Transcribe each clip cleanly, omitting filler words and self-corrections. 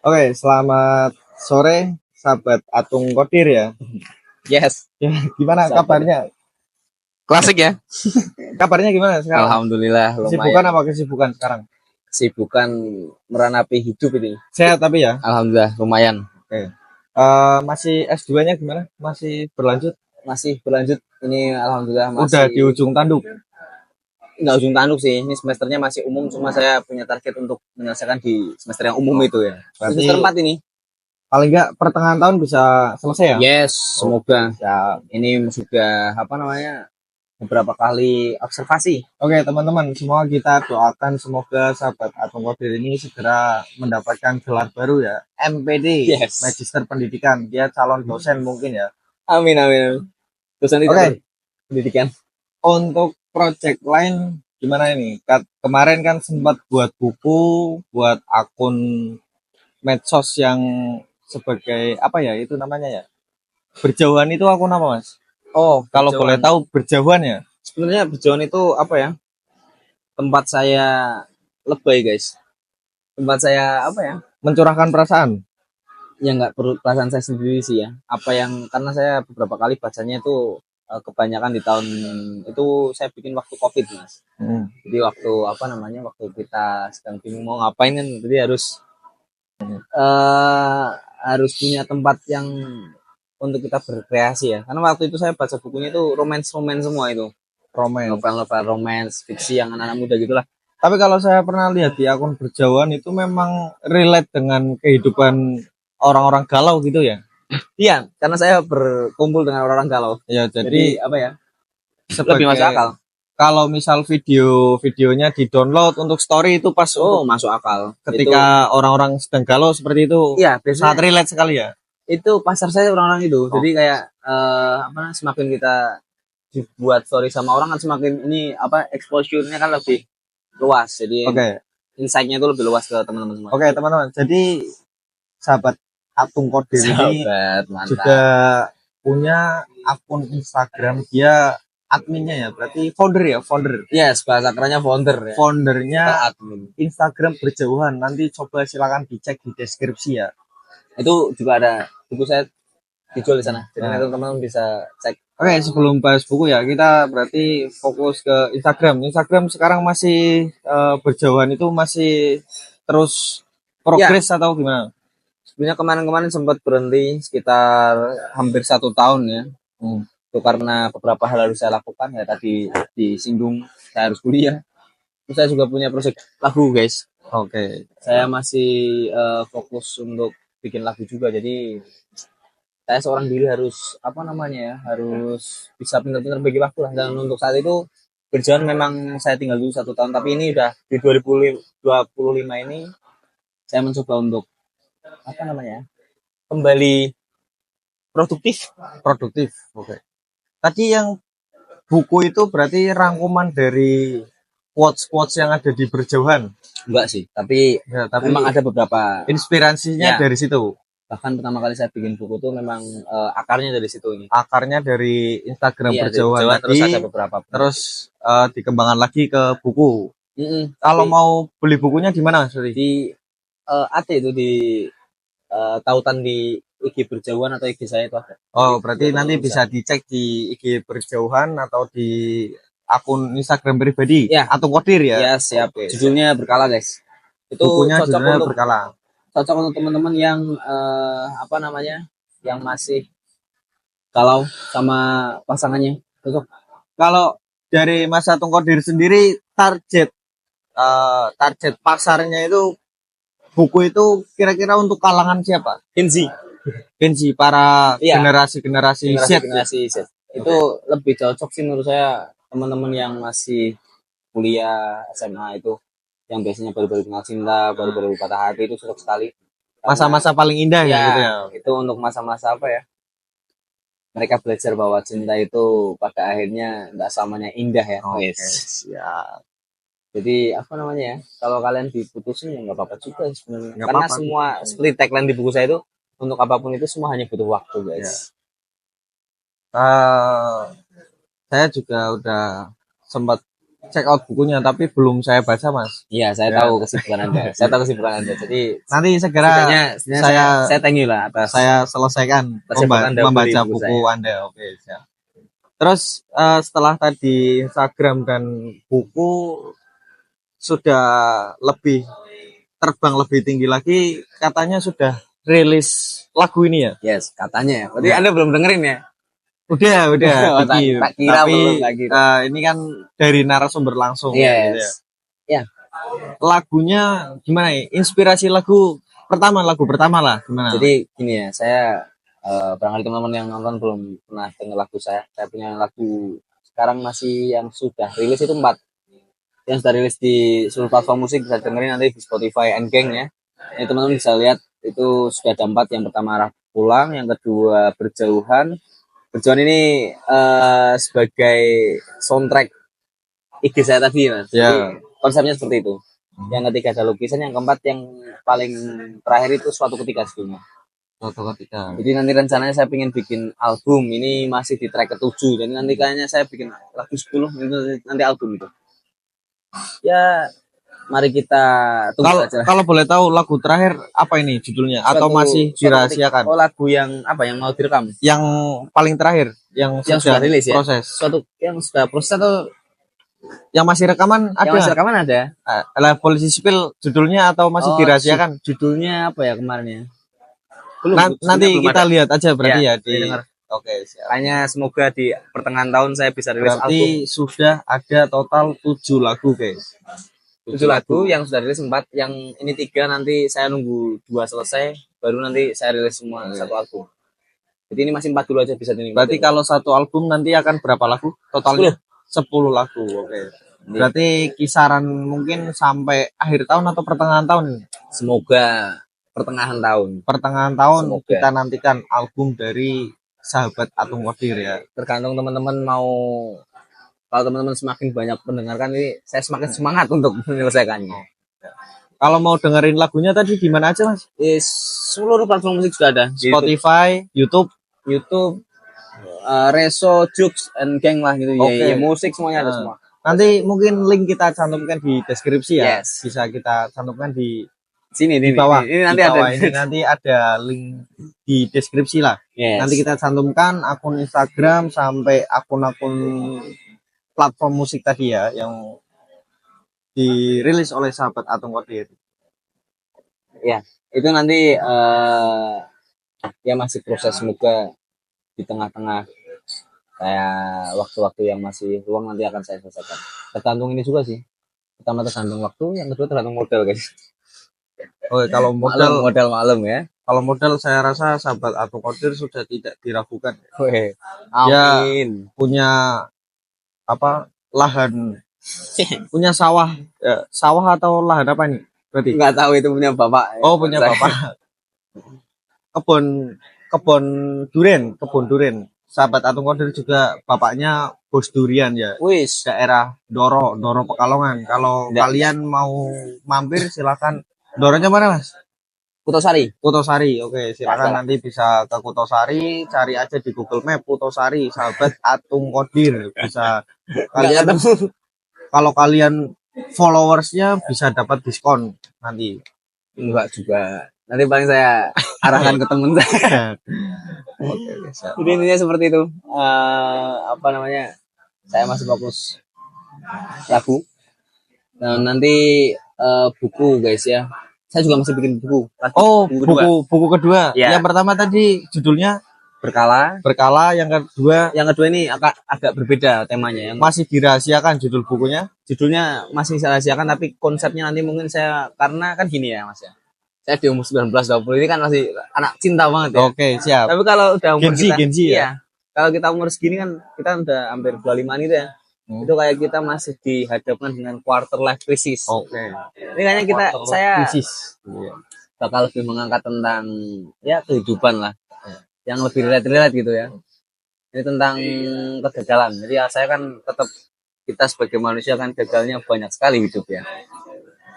Oke, selamat sore sahabat Atung Kodir ya. Yes, Ya, gimana sahabat. kabarnya? Klasik ya. Kabarnya gimana sekarang? Alhamdulillah Kesibukan lumayan. apa kesibukan sekarang? Kesibukan meranapi hidup ini. Sehat tapi ya. Alhamdulillah lumayan. Oke. Masih S2-nya gimana? Masih berlanjut? Masih berlanjut. Ini alhamdulillah Udah masih di ujung tanduk. nggak ujung tanduk sih. Ini semesternya masih umum, cuma saya punya target untuk menyelesaikan di semester yang umum itu ya. Berarti Semester 4 ini. paling nggak pertengahan tahun bisa selesai ya? Yes, semoga. Ya. Ini sudah beberapa kali observasi. Oke, teman-teman, semua kita doakan semoga sahabat Atung Kodir ini segera mendapatkan gelar baru ya. MPD, Yes. Magister Pendidikan. Dia calon dosen mungkin ya. Amin amin. Dosen tidak Oke. pendidikan. Untuk project lain gimana ini? Kemarin kan sempat buat buku, buat akun medsos yang sebagai apa ya itu namanya ya? Berjauhan itu akun apa, Mas? Oh, Kalau boleh tahu berjauhan ya? sebenarnya berjauhan itu apa ya? Tempat saya lebay guys, tempat saya apa ya, Mencurahkan perasaan. ya nggak perlu perasaan saya sendiri sih ya, apa yang karena saya beberapa kali bacanya itu kebanyakan di tahun itu saya bikin waktu covid mas. Jadi waktu kita sedang bingung mau ngapain kan, jadi harus punya tempat yang untuk kita berkreasi ya, karena waktu itu saya baca bukunya itu romance semua itu, novel romance fiksi yang anak-anak muda gitulah. Tapi kalau saya pernah lihat di akun berjauhan itu memang relate dengan kehidupan orang-orang galau gitu ya. Iya, karena saya berkumpul dengan orang-orang galau. Ya, Jadi apa ya? sebagai, Lebih masuk akal. Kalau misal videonya di-download untuk story itu pas masuk akal. Ketika orang-orang sedang galau seperti itu. Iya, biasanya sangat relate sekali ya. Itu pasar saya orang-orang itu. Jadi kayak semakin kita dibuat story sama orang kan semakin ini exposure-nya kan lebih luas. Jadi insight-nya itu lebih luas ke teman-teman semua. Oke, teman-teman. Jadi sahabat Atung Kodir ini juga punya akun Instagram, dia adminnya ya, berarti founder. Yes, bahasa kerennya founder ya. Foundernya admin. Instagram berjauhan. Nanti coba silakan dicek di deskripsi ya. Itu juga ada buku saya dijual di sana. Jadi teman-teman bisa cek. Oke, sebelum bahas buku ya, kita berarti fokus ke Instagram. Instagram sekarang masih berjauhan itu masih terus progres ya, atau gimana? Sebenarnya kemarin sempat berhenti sekitar hampir 1 tahun ya. Itu karena beberapa hal harus saya lakukan ya, tadi disinggung saya harus kuliah. Terus saya juga punya proyek lagu guys. Oke. Saya masih fokus untuk bikin lagu juga, jadi saya seorang diri harus harus bisa pintar-pintar bagi waktu lah. Dan untuk saat itu berjalan memang saya tinggal dulu 1 tahun, tapi ini udah di 2025 ini saya mencoba untuk kembali produktif. Oke. Tadi yang buku itu berarti rangkuman dari quotes yang ada di berjauhan? Enggak sih, tapi memang ada beberapa inspirasinya dari situ. Bahkan pertama kali saya bikin buku tuh memang akarnya dari situ ini. Akarnya dari Instagram berjauhan tadi, terus ada beberapa. Terus dikembangkan lagi ke buku. Kalau mau beli bukunya di mana? Di ada itu di tautan di IG berjauhan atau IG saya itu ada. Oh, berarti nanti bisa dicek di IG berjauhan atau di akun Instagram pribadi atau Kodir ya. Ya, siap. Judulnya berkala, guys. Itu bukunya judulnya berkala. Cocok untuk teman-teman yang yang masih galau sama pasangannya. Cocok. Kalau dari Mas Atung Kodir sendiri, target pasarnya itu buku itu kira-kira untuk kalangan siapa? Gen Z, para generasi Z. Itu lebih cocok sih menurut saya, teman-teman yang masih kuliah, SMA itu, yang biasanya baru-baru kenal cinta, baru-baru patah hati, itu cocok sekali. Masa-masa paling indah ya gitu ya. Itu untuk masa-masa mereka belajar bahwa cinta itu pada akhirnya nggak selamanya indah ya. Ya. Jadi kalau kalian diputusin ya nggak apa-apa juga sebenarnya. Karena semua seperti tagline di buku saya itu, untuk apapun itu semua hanya butuh waktu guys. Saya juga udah sempat check out bukunya, tapi belum saya baca Mas. Iya, saya Ya. tahu kesibukan Anda. Saya tahu kesibukan Anda. Jadi Nanti segera setidaknya saya thank you lah atas saya selesaikan sebab Anda beli membaca buku buku saya. Anda. Oke, siap. Terus setelah tadi Instagram dan buku sudah lebih terbang lebih tinggi lagi, katanya sudah rilis lagu ini ya. Yes, katanya ya. Berarti Ya. Anda belum dengerin ya? Udah Oh, dikit. tak kira Tapi belum, tak kira. ini kan dari narasumber langsung ya gitu ya. Yes. Ya, Lagunya gimana ya? Inspirasi lagu pertama lah gimana? jadi gini ya, saya barangkali teman-teman yang nonton belum pernah dengar lagu saya. Saya punya lagu sekarang masih yang sudah rilis itu 4. Yang sudah rilis di seluruh platform musik bisa dengerin nanti di Spotify and Gang ya. Ini teman-teman bisa lihat itu sudah ada 4. Yang pertama Arah Pulang, yang kedua Berjauhan. Berjauhan ini sebagai soundtrack IG saya tadi Mas. Ya. Jadi konsepnya seperti itu. Yang ketiga ada lukisan, yang keempat yang paling terakhir itu suatu ketika sebelumnya. Suatu ketika. Jadi nanti rencananya saya pengen bikin album, ini masih di track ke-7. Jadi nanti kayaknya saya bikin lagu 10 itu nanti album itu. Ya, mari kita tunggu saja. Kalau boleh tahu lagu terakhir apa ini judulnya atau masih dirahasiakan? Oh, lagu yang apa yang mau direkam? Yang paling terakhir yang sudah rilis ya. Proses. Suatu yang sudah proses atau yang masih rekaman ada? Yang masih rekaman ada. Polisi Sipil judulnya atau masih dirahasiakan? Judulnya apa ya kemarin ya? Belum. Nanti kita lihat aja berarti ya di. Oke, hanya semoga di pertengahan tahun saya bisa rilis album. Berarti sudah ada total 7 lagu guys. 7 lagu yang sudah rilis 4, yang ini 3 nanti saya nunggu 2 selesai baru nanti saya rilis semua satu album. Jadi ini masih 4 dulu aja bisa dinikmati. Berarti kalau satu album nanti akan berapa lagu totalnya? 10 lagu. Oke. Berarti kisaran mungkin sampai akhir tahun atau pertengahan tahun? Semoga pertengahan tahun. Pertengahan tahun kita nantikan album dari Sahabat Atung Kodir ya. Tergantung teman-teman mau, kalau teman-teman semakin banyak mendengarkan ini, saya semakin semangat untuk menyelesaikannya. Kalau mau dengerin lagunya tadi di mana aja Mas? Seluruh platform musik sudah ada. Spotify, YouTube, Reso, Jux, and Gang lah gitu. Ya, musik semuanya ada semua. Nanti mungkin link kita cantumkan di deskripsi ya. Yes. Bisa kita cantumkan di sini di bawah. Ini nanti di bawah. ada. Ini nanti ada link di deskripsi lah. Yes. Nanti kita cantumkan akun Instagram sampai akun-akun platform musik tadi ya yang dirilis oleh Sahabat Atung Kodir. Ya, itu nanti ya masih proses, semoga di tengah-tengah saya waktu-waktu yang masih luang nanti akan saya selesaikan. Tergantung ini juga sih. Pertama tergantung waktu, yang kedua tergantung modal guys. Oke, kalau modal malam ya. Kalau modal saya rasa Sahabat Atung Kodir sudah tidak diragukan. Amin. Ya, punya apa? Lahan. Punya sawah. Sawah atau lahan apa nih? Berarti nggak tahu itu punya bapak. Oh, punya bapak. Kebun durian. Sahabat Atung Kodir juga bapaknya bos durian ya. Wis, daerah Doro Pekalongan. Kalau kalian mau mampir silakan. Doronya mana Mas? Kutosari. Oke, silakan nanti bisa ke Kutosari, cari aja di Google Map Kutosari, Sahabat Atung Kodir. Bisa kalian kalau kalian followersnya bisa dapat diskon nanti. Enggak juga. Nanti paling saya arahkan ke temen saya. Oke, jadi intinya seperti itu. Apa namanya? Saya masih fokus lagu. Dan nanti buku guys ya. Saya juga masih bikin buku. Buku kedua. Ya. Yang pertama tadi judulnya Berkala. Yang kedua ini agak berbeda temanya. Yang masih dirahasiakan judul bukunya. Judulnya masih dirahasiakan, tapi konsepnya nanti mungkin saya, karena kan gini ya Mas ya. Saya di umur 19-20 ini kan masih anak cinta banget ya. Oke, siap. Tapi kalau udah umur Genji ya. Kalau kita umur segini kan kita udah hampir 25 gitu ya. Itu kayak kita masih dihadapkan dengan quarter life crisis. Oke. Ini kayaknya saya bakal lebih mengangkat tentang ya kehidupan lah. Yang lebih relate gitu ya. Ini tentang kegagalan. Jadi ya saya kan tetap, kita sebagai manusia kan gagalnya banyak sekali hidup ya.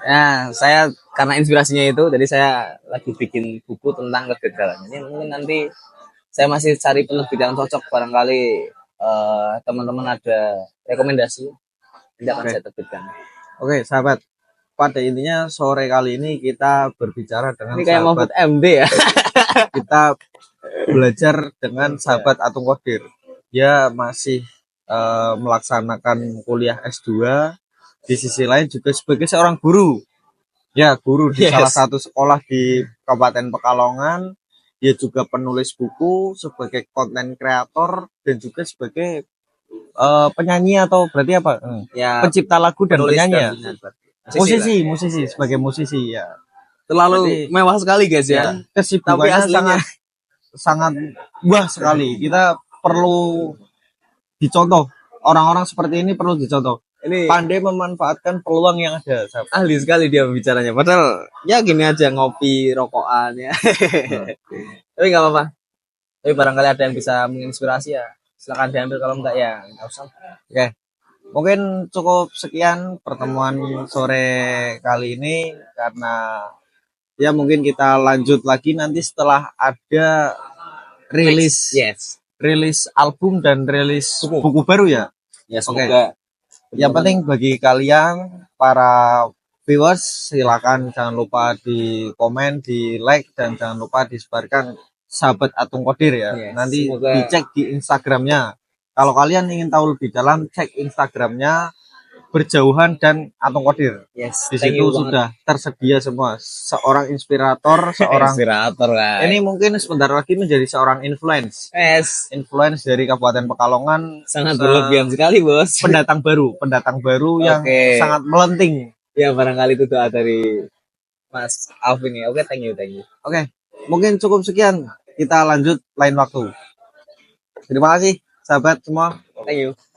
Ya, saya karena inspirasinya itu, jadi saya lagi bikin buku tentang kegagalan. Ini mungkin nanti saya masih cari penerbit yang cocok, barangkali teman-teman ada rekomendasi. tidak akan Oke. saya terbitkan. Oke, sahabat. Pada intinya sore kali ini kita berbicara dengan Ini kayak sahabat. Mahfud MD ya. Kita belajar dengan sahabat Atung Kodir. Dia masih melaksanakan kuliah S2. Di sisi lain juga sebagai seorang guru. Ya, guru di Yes. salah satu sekolah di Kabupaten Pekalongan. Dia juga penulis buku, sebagai konten kreator, dan juga sebagai penyanyi atau berarti apa? Ya, Pencipta lagu dan penulis penyanyi ya? dan musisi lah. Musisi, sebagai musisi ya. Terlalu Berarti- mewah sekali guys ya. Ya, Tapi kesibukannya aslinya sangat wah sekali. Kita perlu dicontoh. Orang-orang seperti ini perlu dicontoh. ini Pandai memanfaatkan peluang yang ada. sahabat. ahli sekali dia bicaranya. Padahal ya gini aja ngopi, rokokan ya. Tapi nggak apa-apa. Tapi barangkali ada yang bisa menginspirasi ya. Silakan diambil, kalau enggak ya nggak usah. Oke. Mungkin cukup sekian pertemuan sore kali ini karena ya mungkin kita lanjut lagi nanti setelah ada rilis Yes. rilis album dan rilis Buku. buku baru ya. Ya Oke. semoga. Yang penting bagi kalian para viewers silakan jangan lupa di komen, di like dan jangan lupa disebarkan sahabat Atung Kodir ya. Yes, Nanti semoga- dicek di Instagramnya. Kalau kalian ingin tahu lebih dalam, cek Instagramnya Berjauhan dan Atung Kodir. Yes. Di thank situ you banget. sudah tersedia semua. Seorang inspirator, seorang inspirator kan. ini mungkin sebentar lagi menjadi seorang influence dari Kabupaten Pekalongan, Sangat berlebihan sekali bos. pendatang baru yang Oke. sangat melenting. Ya barangkali itu doa dari Mas Alvin ya. Oke, thank you. Oke, mungkin cukup sekian. Kita lanjut lain waktu. Terima kasih sahabat semua. Thank you.